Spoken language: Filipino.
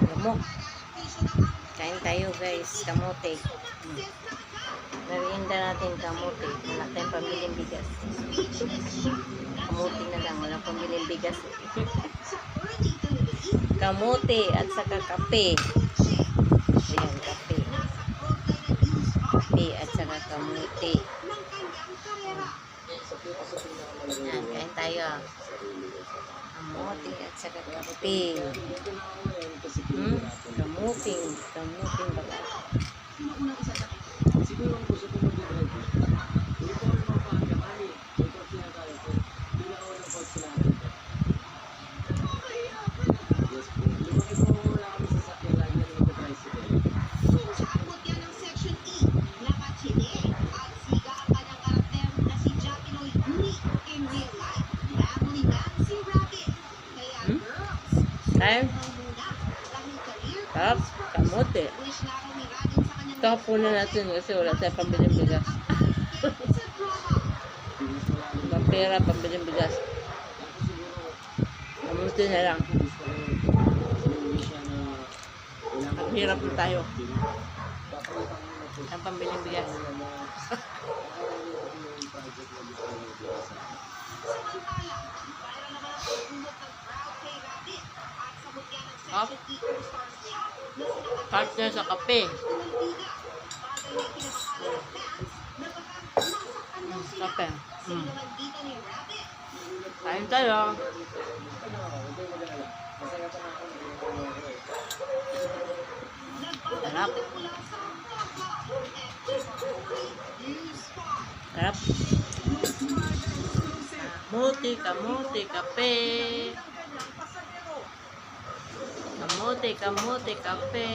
Lamok. Kain tayo guys, kamote. Merienda natin kamote. Wala tayong pambiling bigas. Kamote na lang, walang pambiling bigas. Kamote at saka kape. Ayan, kape. Kape at saka kamote. Ayan, kain tayo. Kamote at saka kape. Kamuting baga. Siguro ang gusto ko mag-drive. Hindi ko alam mapakakakali. Ito ang sinakaya ko. Pinakaw ng pag-sinabi ko. Yes po. Lumaki po wala kami sa sakyan lagi na mag-tricycle. Aabot yan ng Section E, Lapachine, at siga ang kanyang karakter na si Japinoy Unique in real life. Family man si Rabbit. Kaya girls, Ay, muna dahil career sarap. Kamote. wish na raw ni Radin sa kanyang Tapon na natin kasi wala tayong pambiling bigas. sa drama. Walang pera, pambiling bigas. Kamote na lang. Ang hirap na tayo. Ang pambiling bigas. Samantala, viral naman ang pagbunog ng crowd kay Rabbit at sabot yan ng Up. Section E All-Stars niya na sina Partner sa kape. Mantiga. Bagay na kinabakala ng fans na baka masaktan daw sila. Kape. Sino naman dito ni Rabbit? Kain tayo. Sarap. Mula sa Papa News Spot. Sarap. Kamote, kape. Kamote, kape.